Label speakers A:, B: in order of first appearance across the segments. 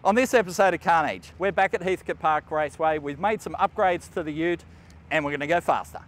A: On this episode of Carnage, we're back at Heathcote Park Raceway. We've made some upgrades to the ute and we're going to go faster.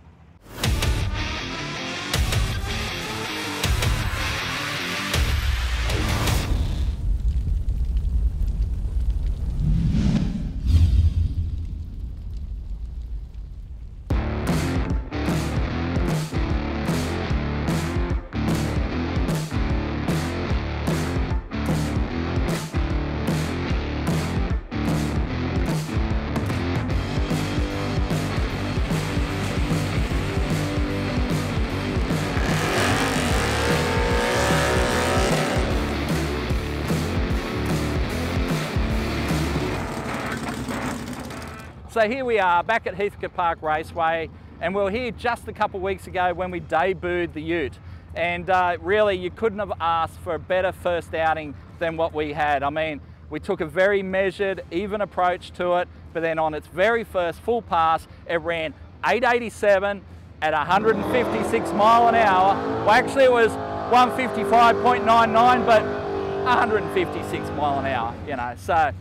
A: So here we are back at Heathcote Park Raceway, and we were here just a couple of weeks ago when we debuted the ute. And really, you couldn't have asked for a better first outing than what we had. I mean, we took a very measured, even approach to it, but then on its very first full pass, it ran 887 at 156 mile an hour. Well, actually it was 155.99, but 156 mile an hour, you know, so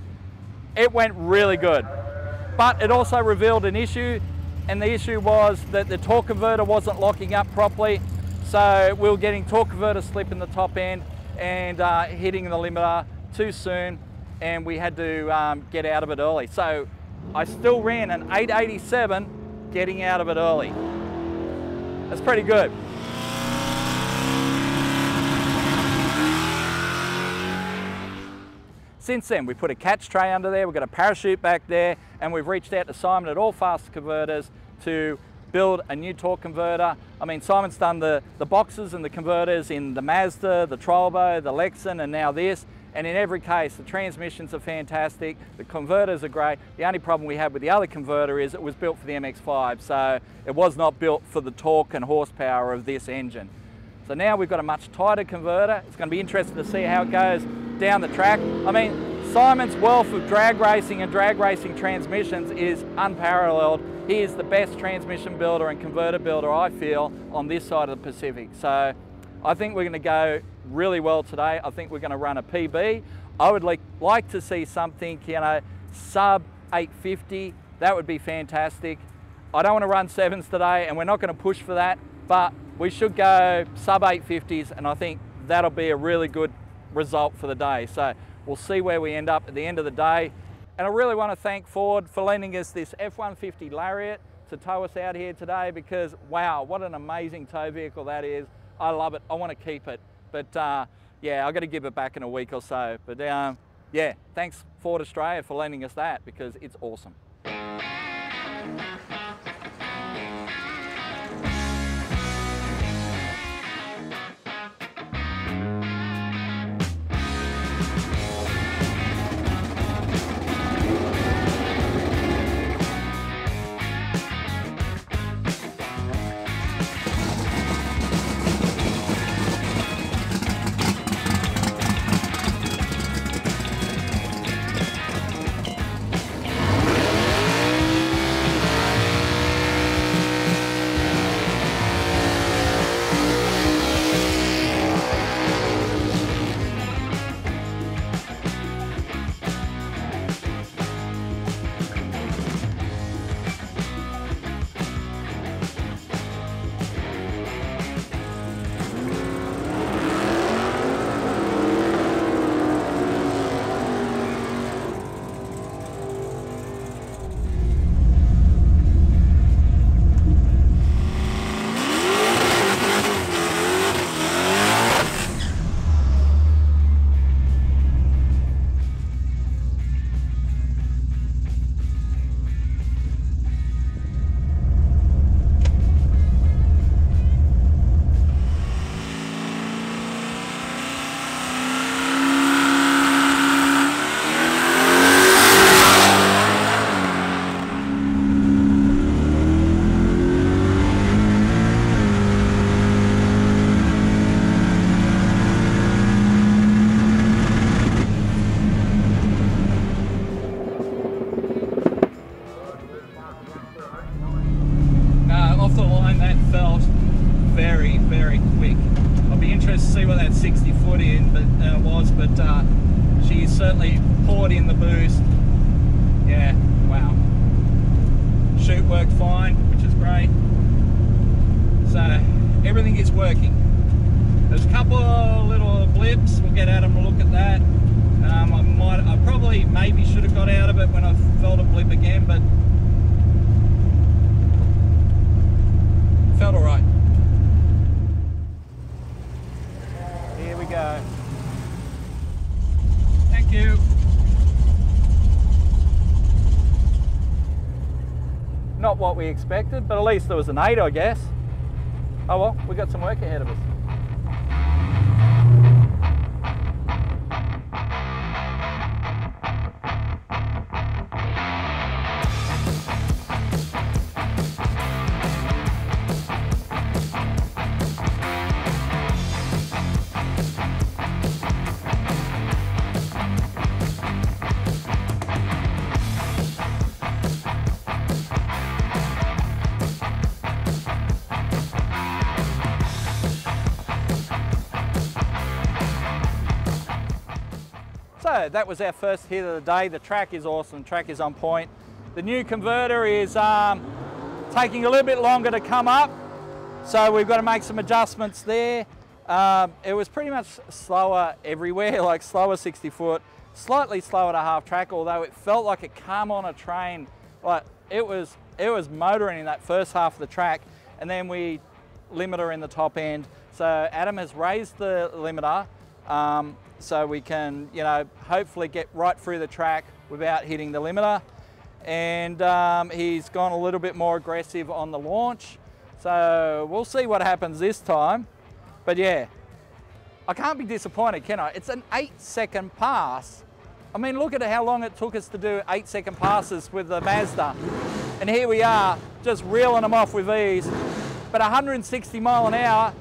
A: it went really good. But it also revealed an issue, and the issue was that the torque converter wasn't locking up properly. So we were getting torque converter slip in the top end and hitting the limiter too soon, and we had to get out of it early. So I still ran an 887 getting out of it early. That's pretty good. Since then, we put a catch tray under there, we've got a parachute back there, and we've reached out to Simon at All Fast Converters to build a new torque converter. I mean, Simon's done the boxes and the converters in the Mazda, the Trolbo, the Lexan, and now this. And in every case, the transmissions are fantastic, the converters are great. The only problem we had with the other converter is it was built for the MX-5, so it was not built for the torque and horsepower of this engine. So now we've got a much tighter converter. It's going to be interesting to see how it goes down the track. I mean, Simon's wealth of drag racing and drag racing transmissions is unparalleled. He is the best transmission builder and converter builder, I feel, on this side of the Pacific. So I think we're going to go really well today. I think we're going to run a PB. I would like to see something, you know, sub 850. That would be fantastic. I don't want to run sevens today, and we're not going to push for that, but we should go sub 850s, and I think that'll be a really good result for the day. So we'll see where we end up at the end of the day. And I really want to thank Ford for lending us this F-150 Lariat to tow us out here today, because wow, what an amazing tow vehicle that is. I love it. I want to keep it. But yeah, I've got to give it back in a week or so. But yeah, thanks Ford Australia for lending us that, because it's awesome. in, but she certainly poured in the boost. Yeah, wow. Chute worked fine, which is great. So everything is working. There's a couple of little blips. We'll get Adam to look at that. I probably maybe should have got out of it when I felt a blip again, but felt all right. Here we go. Thank you. Not what we expected, but at least there was an 8, I guess. Oh well, we got some work ahead of us. So that was our first hit of the day. The track is awesome, the track is on point. The new converter is taking a little bit longer to come up, so we've got to make some adjustments there. It was pretty much slower everywhere, like slower 60 foot, slightly slower to half track, although it felt like it came on a train. Like it was motoring in that first half of the track, and then we limiter in the top end. So Adam has raised the limiter, so we can, you know, hopefully get right through the track without hitting the limiter. And he's gone a little bit more aggressive on the launch. So we'll see what happens this time. But yeah, I can't be disappointed, can I? It's an 8-second pass. I mean, look at how long it took us to do 8-second passes with the Mazda. And here we are, just reeling them off with ease. But 160 mile an hour,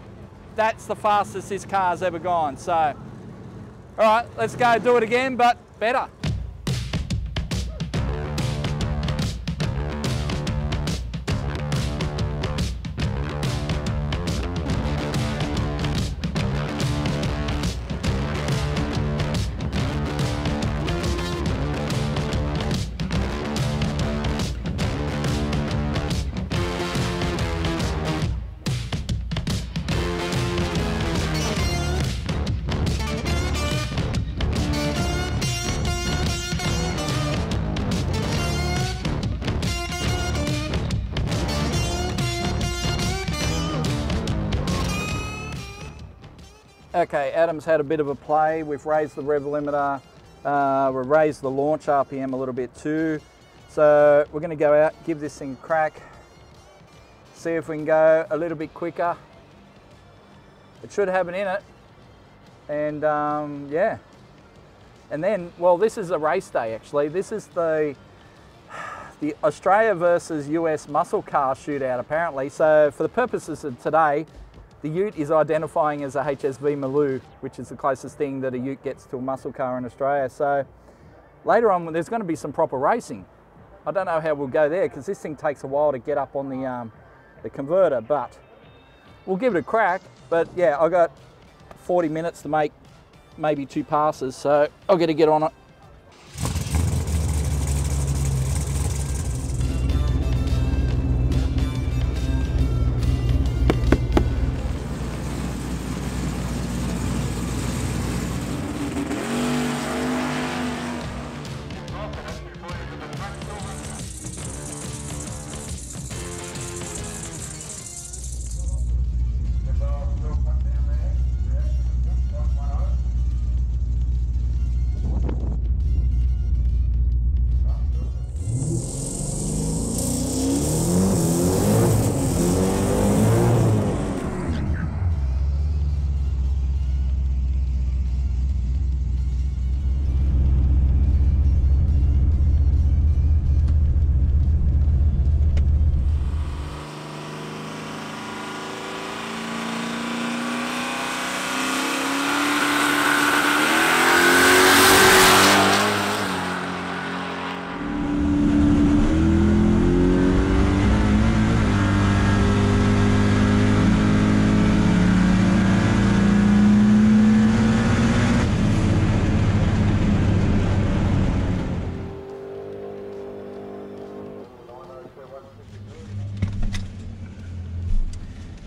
A: that's the fastest this car's ever gone. So, all right, let's go do it again, but better. Okay, Adam's had a bit of a play. We've raised the rev limiter, we've raised the launch RPM a little bit too. So we're going to go out, give this thing a crack, see if we can go a little bit quicker. It should have it in it. And yeah. And then, well, this is a race day actually. This is the Australia versus US muscle car shootout apparently. So for the purposes of today, the ute is identifying as a HSV Maloo, which is the closest thing that a ute gets to a muscle car in Australia. So later on, there's going to be some proper racing. I don't know how we'll go there because this thing takes a while to get up on the converter, but we'll give it a crack. But yeah, I got 40 minutes to make maybe 2 passes, so I'll get on it.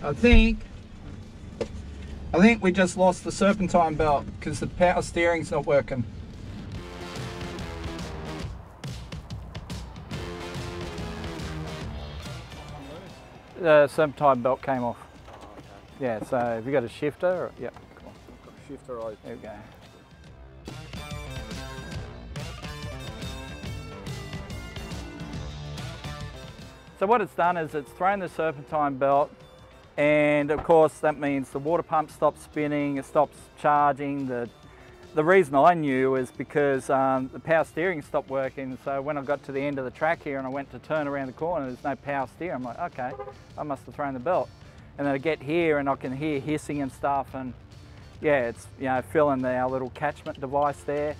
A: I think we just lost the serpentine belt because the power steering's not working. The serpentine belt came off.
B: Oh, okay.
A: Yeah, so have you got a shifter? Or, yep, cool.
B: Got a shifter right.
A: There we go. So what it's done is it's thrown the serpentine belt, and of course that means the water pump stops spinning, it stops charging. The reason I knew is because the power steering stopped working. So when I got to the end of the track here and I went to turn around the corner, there's no power steer. I'm like, okay, I must have thrown the belt. And then I get here and I can hear hissing and stuff, and yeah, it's, you know, filling our little catchment device there.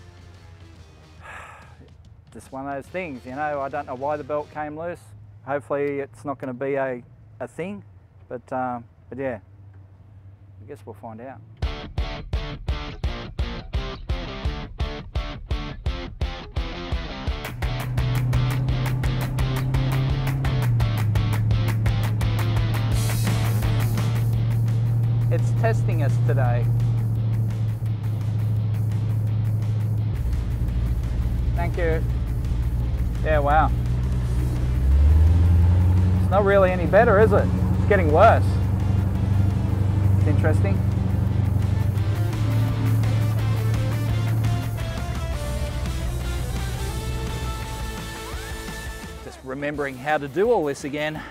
A: Just one of those things, you know. I don't know why the belt came loose. Hopefully it's not going to be a thing, but yeah, I guess we'll find out. It's testing us today. Thank you. Yeah, wow. It's not really any better, is it? It's getting worse. It's interesting. Just remembering how to do all this again.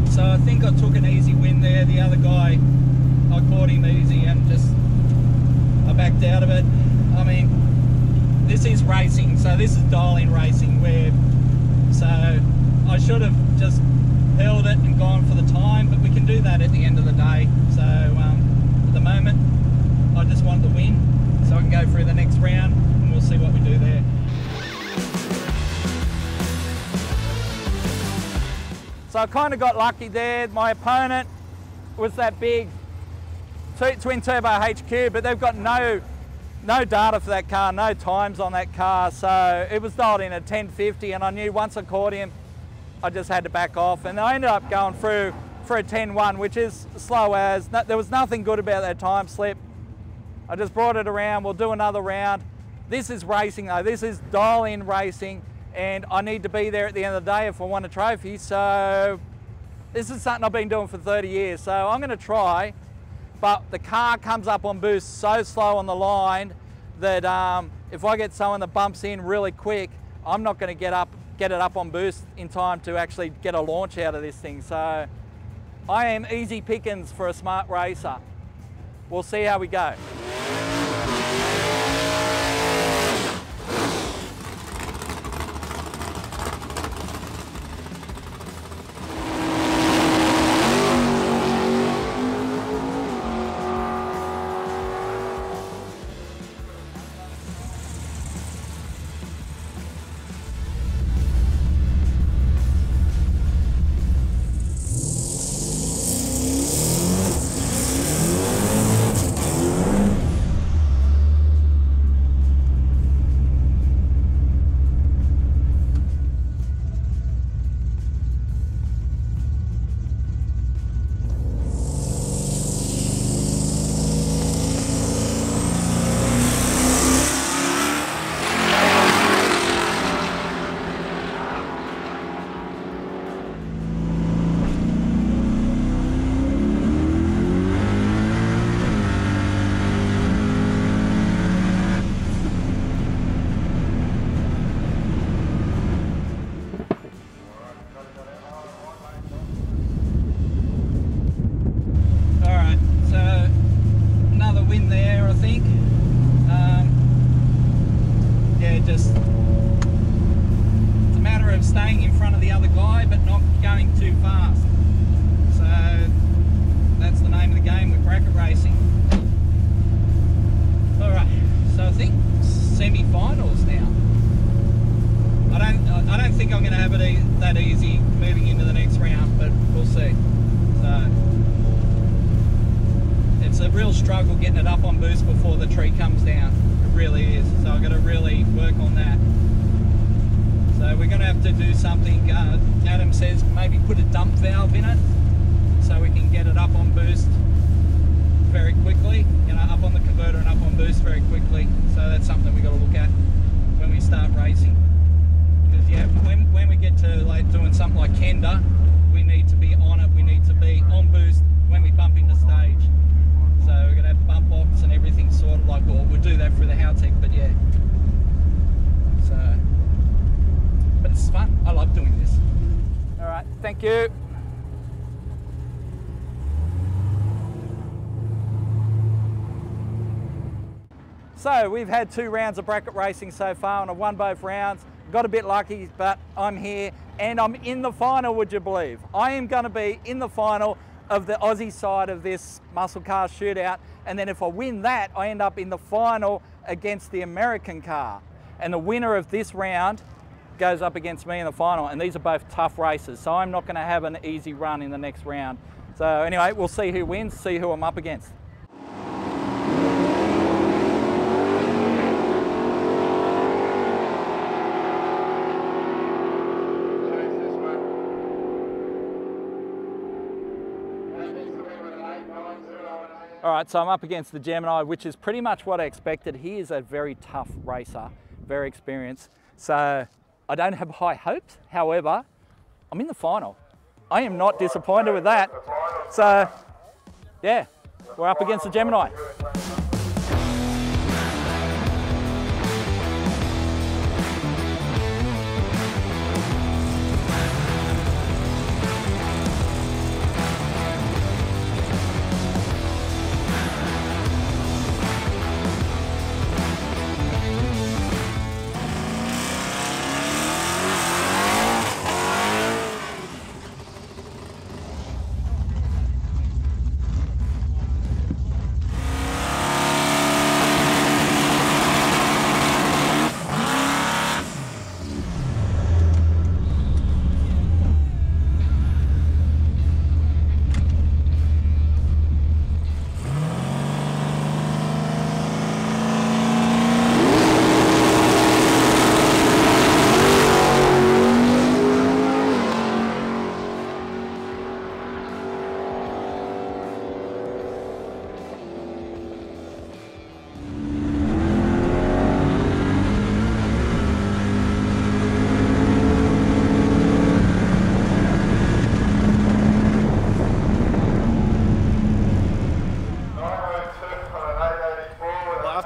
A: So I think I took an easy win there. The other guy, I caught him easy and just I backed out of it. I mean, this is racing, so this is dial-in racing where, so I should have just held it and gone for the time, but we can do that at the end of the day. So at the moment, I just want to win so I can go through the next round and we'll see what we do there. So I kind of got lucky there. My opponent was that big twin turbo HQ, but they've got no data for that car, no times on that car. So it was dialed in at 1050, and I knew once I caught him, I just had to back off. And I ended up going through for a 10-1, which is slow as. There was nothing good about that time slip. I just brought it around. We'll do another round. This is racing though. This is dial-in racing. And I need to be there at the end of the day if I want a trophy. So this is something I've been doing for 30 years. So I'm going to try, but the car comes up on boost so slow on the line that if I get someone that bumps in really quick, I'm not going to get it up on boost in time to actually get a launch out of this thing. So I am easy pickings for a smart racer. We'll see how we go. Struggle getting it up on boost before the tree comes down. It really is. So I've got to really work on that. So we're going to have to do something. Adam says maybe put a dump valve in it so we can get it up on boost very quickly. You know, up on the converter and up on boost very quickly. So that's something we've got to look at when we start racing. Because yeah, when we get to like doing something like Kenda, we need to be on it. We need to be on boost when we bump into stage. So we're going to have bump box and everything sorted like, well, we'll do that through the Heathcote, but yeah. So, but it's fun. I love doing this. All right, thank you. So we've had 2 rounds of bracket racing so far and I've won both rounds. Got a bit lucky, but I'm here and I'm in the final, would you believe? I am going to be in the final of the Aussie side of this muscle car shootout, and then if I win that, I end up in the final against the American car. And the winner of this round goes up against me in the final, and these are both tough races, so I'm not going to have an easy run in the next round. So anyway, we'll see who wins, see who I'm up against. All right, so I'm up against the Gemini, which is pretty much what I expected. He is a very tough racer, very experienced. So I don't have high hopes. However, I'm in the final. I am not disappointed with that. So yeah, we're up against the Gemini.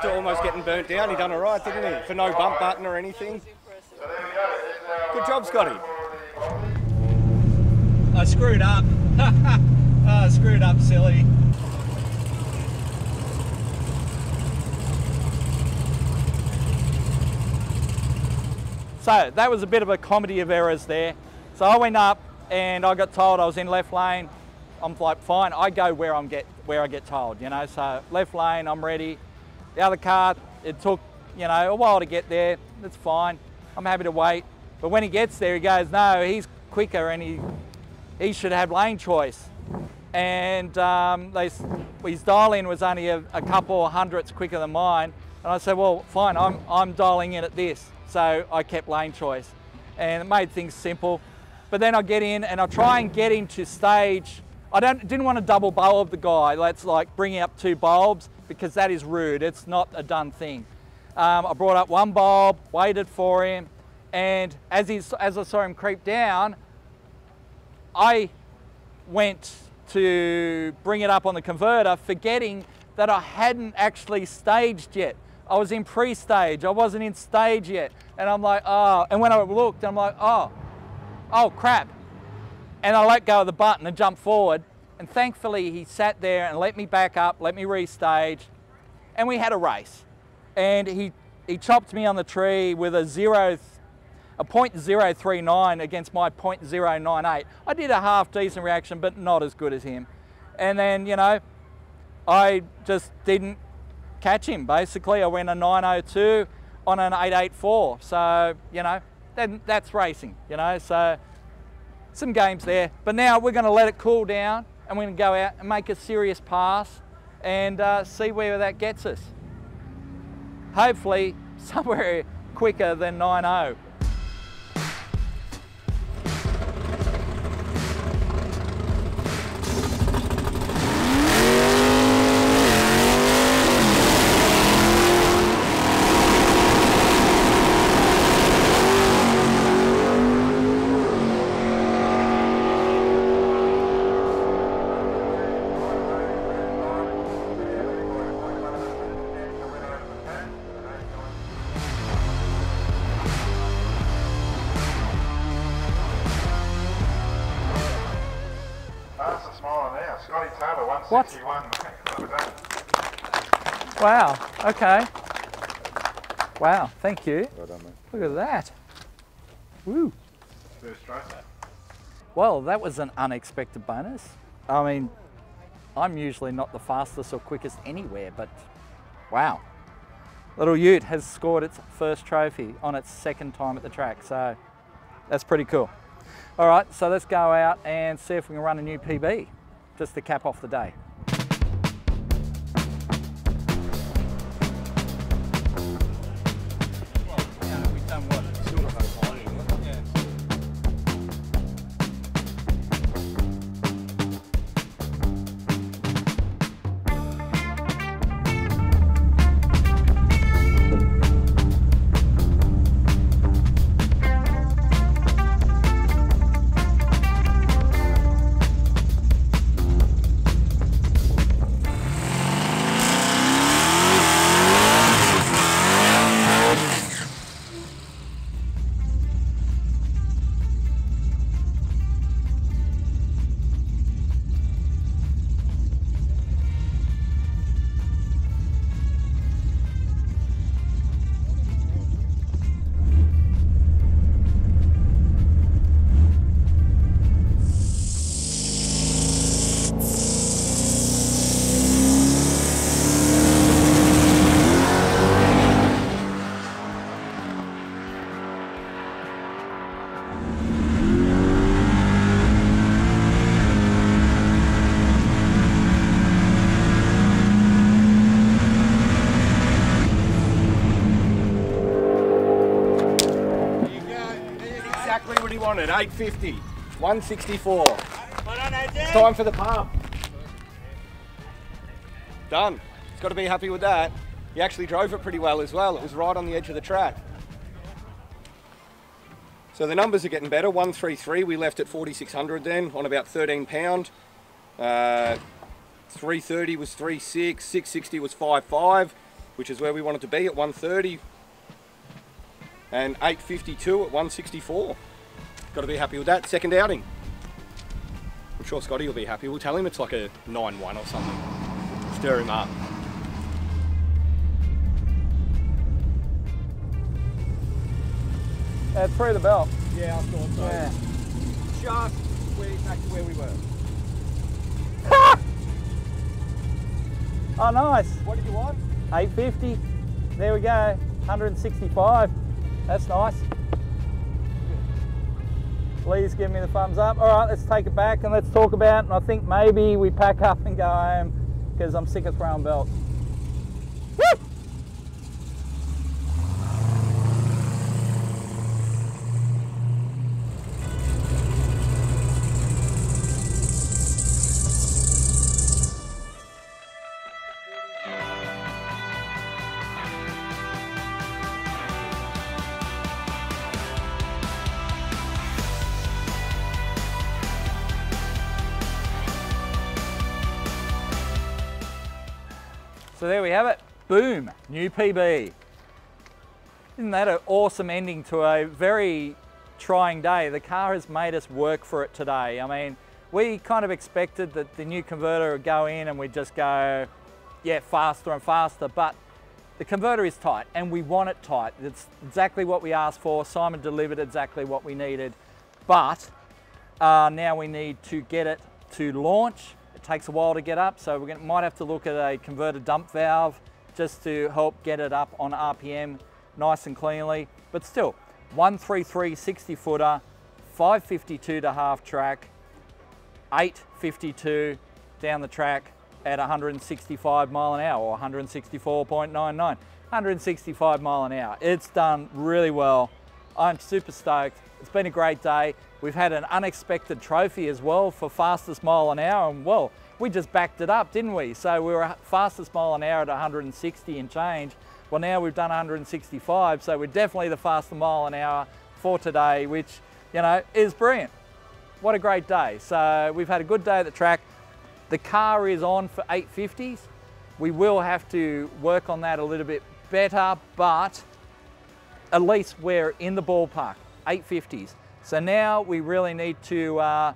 B: Almost getting burnt down, he done all right, didn't he? For no bump button or anything. Good job, Scotty.
A: I screwed up.
B: Screwed up, silly.
A: So that was a bit of a comedy of errors there. So I went up and I got told I was in left lane. I'm like, fine, I go where I get told, you know. So left lane, I'm ready. The other car, it took, you know, a while to get there. That's fine. I'm happy to wait. But when he gets there, he goes, no, he's quicker and he should have lane choice. And his dial-in was only a couple of hundredths quicker than mine. And I said, well, fine, I'm dialing in at this. So I kept lane choice. And it made things simple. But then I get in and I try and get into stage. I didn't want to double bulb the guy. That's like bringing up 2 bulbs because that is rude. It's not a done thing. I brought up 1 bulb, waited for him. And as I saw him creep down, I went to bring it up on the converter, forgetting that I hadn't actually staged yet. I was in pre-stage, I wasn't in stage yet. And I'm like, oh, and when I looked, I'm like, oh crap. And I let go of the button and jumped forward. And thankfully he sat there and let me back up, let me restage. And we had a race. And he chopped me on the tree with a 0.039 against my 0.098. I did a half decent reaction, but not as good as him. And then, you know, I just didn't catch him. Basically, I went a 902 on an 884. So, you know, that's racing, you know. So some games there. But now we're going to let it cool down and we're going to go out and make a serious pass and see where that gets us. Hopefully somewhere quicker than 9.0. What? Wow, okay. Wow, thank you.
C: Well done, mate.
A: Look at that. Woo.
C: First try.
A: Well, that was an unexpected bonus. I mean, I'm usually not the fastest or quickest anywhere, but wow. Little Ute has scored its first trophy on its 2nd time at the track, so that's pretty cool. All right, so let's go out and see if we can run a new PB, just to cap off the day.
B: What he wanted, 850, 164. It's time for the pump. Done. He's got to be happy with that. He actually drove it pretty well as well. It was right on the edge of the track. So the numbers are getting better. 133, we left at 4,600 then on about 13 pound. 330 was 3.6, 660 was 5.5, which is where we wanted to be at 130. And 852 at 164. Got to be happy with that. 2nd outing. I'm sure Scotty will be happy. We'll tell him it's like a 9-1 or something. Stir him up.
A: Through the belt.
B: Yeah, I thought so.
A: Yeah.
B: Just back to where we were.
A: Oh, nice.
B: What did you want?
A: 850. There we go. 165. That's nice. Please give me the thumbs up. All right, let's take it back and let's talk about, and I think maybe we pack up and go home because I'm sick of throwing belts. Woo! So there we have it, boom, new PB. Isn't that an awesome ending to a very trying day? The car has made us work for it today. I mean, we kind of expected that the new converter would go in and we'd just go, yeah, faster and faster, but the converter is tight and we want it tight. It's exactly what we asked for. Simon delivered exactly what we needed, but now we need to get it to launch. It takes a while to get up, so we might have to look at a converter dump valve just to help get it up on RPM nice and cleanly. But still, 133 60 footer, 552 to half track, 852 down the track at 165 mile an hour, or 164.99, 165 mile an hour. It's done really well. I'm super stoked. It's been a great day. We've had an unexpected trophy as well for fastest mile an hour, and well, we just backed it up, didn't we? So we were fastest mile an hour at 160 and change. Well, now we've done 165, so we're definitely the fastest mile an hour for today, which, you know, is brilliant. What a great day. So we've had a good day at the track. The car is on for 850s. We will have to work on that a little bit better, but at least we're in the ballpark, 850s. So now we really need to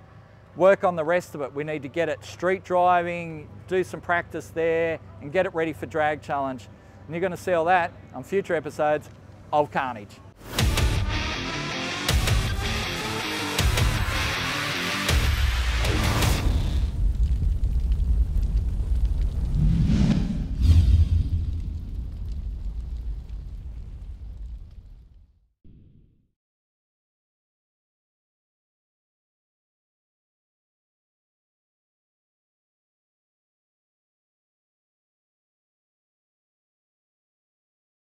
A: work on the rest of it. We need to get it street driving, do some practice there, and get it ready for drag challenge. And you're going to see all that on future episodes of Carnage.